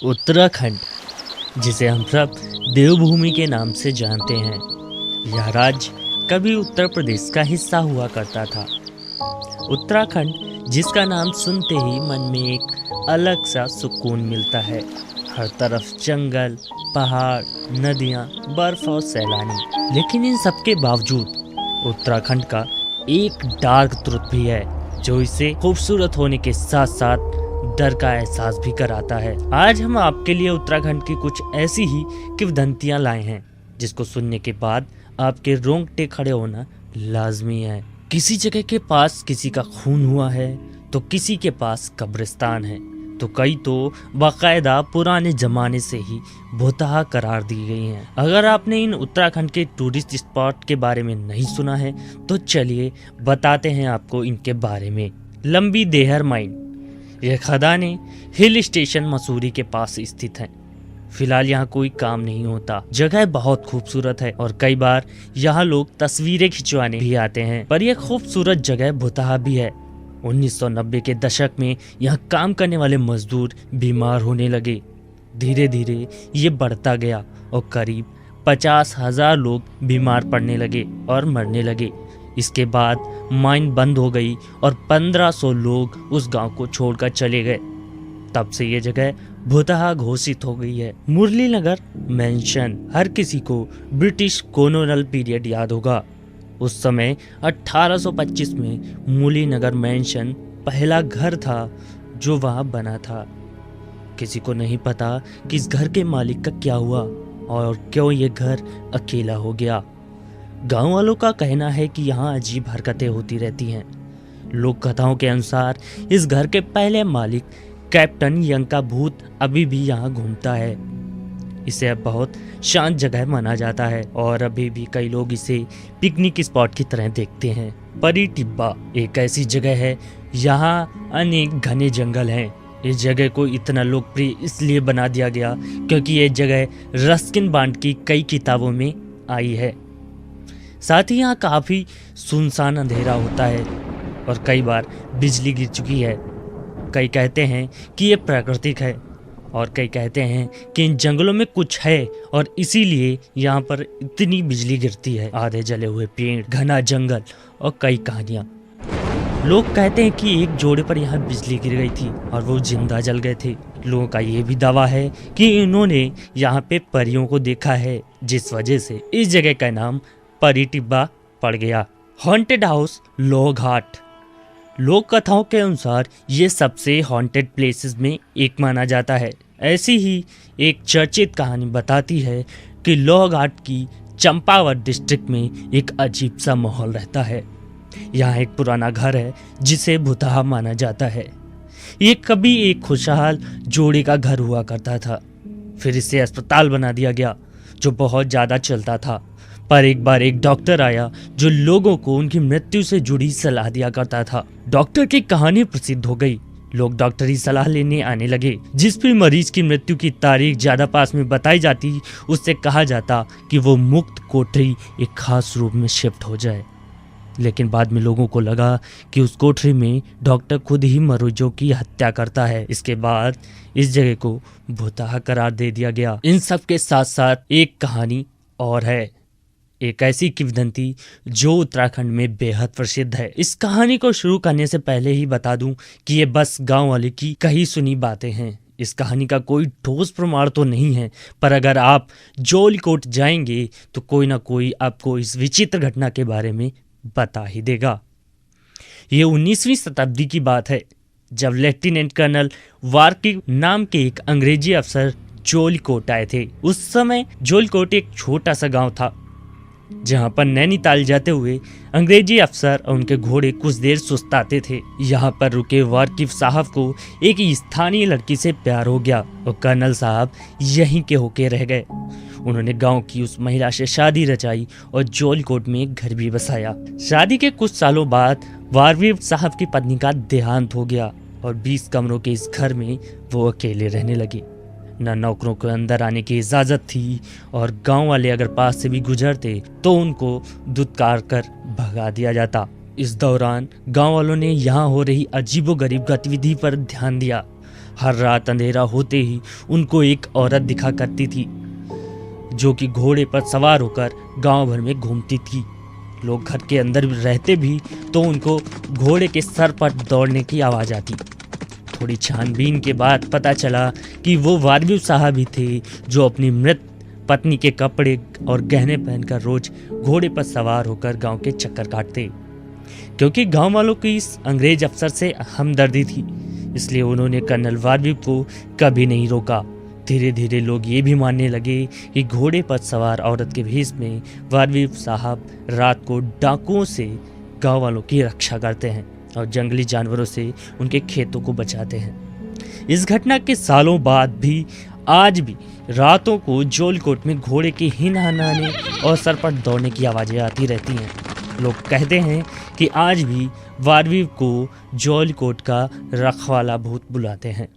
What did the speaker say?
उत्तराखंड, जिसे हम सब देवभूमि के नाम से जानते हैं, यह राज्य कभी उत्तर प्रदेश का हिस्सा हुआ करता था। उत्तराखंड, जिसका नाम सुनते ही मन में एक अलग सा सुकून मिलता है। हर तरफ जंगल, पहाड़, नदियाँ, बर्फ और सैलानी। लेकिन इन सब के बावजूद उत्तराखंड का एक डार्क ट्रुथ भी है, जो इसे खूबसूरत होने के साथ साथ डर का एहसास भी कराता है। आज हम आपके लिए उत्तराखंड की कुछ ऐसी ही किंवदंतियां लाए हैं, जिसको सुनने के बाद आपके रोंगटे खड़े होना लाजमी है। किसी जगह के पास किसी का खून हुआ है, तो किसी के पास कब्रिस्तान है, तो कई तो बाकायदा पुराने जमाने से ही भूतहा करार दी गई हैं। अगर आपने इन उत्तराखंड के टूरिस्ट स्पॉट के बारे में नहीं सुना है, तो चलिए बताते हैं आपको इनके बारे में। लंबी देहर माइन, यह खदानें हिल स्टेशन मसूरी के पास स्थित हैं। फिलहाल यहाँ कोई काम नहीं होता। जगह बहुत खूबसूरत है और कई बार यहाँ लोग तस्वीरें खिंचवाने भी आते हैं, पर यह खूबसूरत जगह भुतहा भी है। 1990 के दशक में यहाँ काम करने वाले मजदूर बीमार होने लगे। धीरे धीरे ये बढ़ता गया और करीब 50,000 लोग बीमार पड़ने लगे और मरने लगे। इसके बाद माइन बंद हो गई और 1500 लोग उस गांव को छोड़कर चले गए। तब से ये जगह भुतहा घोषित हो गई है। मुरली नगर मेंशन, हर किसी को ब्रिटिश कॉलोनियल पीरियड याद होगा। उस समय 1825 में मुरली नगर मेंशन पहला घर था जो वहां बना था। किसी को नहीं पता कि इस घर के मालिक का क्या हुआ और क्यों ये घर अकेला हो गया। गांव वालों का कहना है कि यहाँ अजीब हरकतें होती रहती हैं। लोक कथाओं के अनुसार इस घर के पहले मालिक कैप्टन यंग का भूत अभी भी यहाँ घूमता है। इसे अब बहुत शांत जगह माना जाता है और अभी भी कई लोग इसे पिकनिक स्पॉट की तरह देखते हैं। परी टिब्बा एक ऐसी जगह है, यहाँ अनेक घने जंगल हैं। इस जगह को इतना लोकप्रिय इसलिए बना दिया गया क्योंकि ये जगह रस्किन बॉन्ड की कई किताबों में आई है। साथ ही यहाँ काफी सुनसान अंधेरा होता है और कई बार बिजली गिर चुकी है। कई कहते हैं कि ये प्राकृतिक है और कई कहते हैं कि इन जंगलों में कुछ है और इसीलिए यहाँ पर इतनी बिजली गिरती है। आधे जले हुए पेड़, घना जंगल और कई कहानियाँ। लोग कहते हैं कि एक जोड़े पर यहाँ बिजली गिर गई थी और वो जिंदा जल गए थे। लोगों का ये भी दावा है कि इन्होंने यहाँ पे परियों को देखा है, जिस वजह से इस जगह का नाम परी टिब्बा पड़ गया। हॉन्टेड हाउस लोह घाट, लोक कथाओं के अनुसार ये सबसे हॉन्टेड प्लेसेस में एक माना जाता है। ऐसी ही एक चर्चित कहानी बताती है कि लोह घाट की चंपावत डिस्ट्रिक्ट में एक अजीब सा माहौल रहता है। यहाँ एक पुराना घर है जिसे भुतहा माना जाता है। ये कभी एक खुशहाल जोड़े का घर हुआ करता था, फिर इसे अस्पताल बना दिया गया जो बहुत ज़्यादा चलता था। पर एक बार एक डॉक्टर आया जो लोगों को उनकी मृत्यु से जुड़ी सलाह दिया करता था। डॉक्टर की कहानी प्रसिद्ध हो गई। लोग डॉक्टरी सलाह लेने आने लगे। जिस भी मरीज की मृत्यु की तारीख ज्यादा पास में बताई जाती, उससे कहा जाता कि वो मुक्त कोठरी एक खास रूप में शिफ्ट हो जाए। लेकिन बाद में लोगों को लगा कि उस कोठरी में डॉक्टर खुद ही मरीजों की हत्या करता है। इसके बाद इस जगह को भुतहा करार दे दिया गया। इन सब के साथ साथ एक कहानी और है, एक ऐसी किंवदंती जो उत्तराखंड में बेहद प्रसिद्ध है। इस कहानी को शुरू करने से पहले ही बता दूं कि ये बस गांव वाले की कही सुनी बातें हैं। इस कहानी का कोई ठोस प्रमाण तो नहीं है, पर अगर आप जोलीकोट जाएंगे तो कोई ना कोई आपको इस विचित्र घटना के बारे में बता ही देगा। ये 19वीं शताब्दी की बात है, जब लेफ्टिनेंट कर्नल वार्किव नाम के एक अंग्रेजी अफसर जोलीकोट आए थे। उस समय जोलीकोट एक छोटा सा गाँव था जहां पर नैनीताल जाते हुए अंग्रेजी अफसर और उनके घोड़े कुछ देर सुस्ताते थे। यहाँ पर रुके वार्किव साहब को एक स्थानीय लड़की से प्यार हो गया और कर्नल साहब यहीं के होके रह गए। उन्होंने गांव की उस महिला से शादी रचाई और जोलीकोट में एक घर भी बसाया। शादी के कुछ सालों बाद वार्किव साहब की पत्नी का देहांत हो गया और 20 कमरों के इस घर में वो अकेले रहने लगे। न नौकरों को अंदर आने की इजाजत थी और गांव वाले अगर पास से भी गुजरते तो उनको दुत्कार कर भगा दिया जाता। इस दौरान गांव वालों ने यहाँ हो रही अजीबोगरीब गतिविधि पर ध्यान दिया। हर रात अंधेरा होते ही उनको एक औरत दिखा करती थी जो कि घोड़े पर सवार होकर गांव भर में घूमती थी। लोग घर के अंदर रहते भी तो उनको घोड़े के सर पर दौड़ने की आवाज़ आती। थोड़ी छानबीन के बाद पता चला कि वो वारवी साहब ही थे जो अपनी मृत पत्नी के कपड़े और गहने पहनकर रोज घोड़े पर सवार होकर गांव के चक्कर काटते। क्योंकि गांव वालों की इस अंग्रेज अफसर से हमदर्दी थी, इसलिए उन्होंने कर्नल वारवी को कभी नहीं रोका। धीरे धीरे लोग ये भी मानने लगे कि घोड़े पर सवार औरत के भेष में वारवी साहब रात को डाकुओं से गांव वालों की रक्षा करते हैं और जंगली जानवरों से उनके खेतों को बचाते हैं। इस घटना के सालों बाद भी आज भी रातों को जौलकोट में घोड़े के हिनहनाने और सर पर दौड़ने की आवाज़ें आती रहती हैं। लोग कहते हैं कि आज भी वारवी को जौलकोट का रखवाला भूत बुलाते हैं।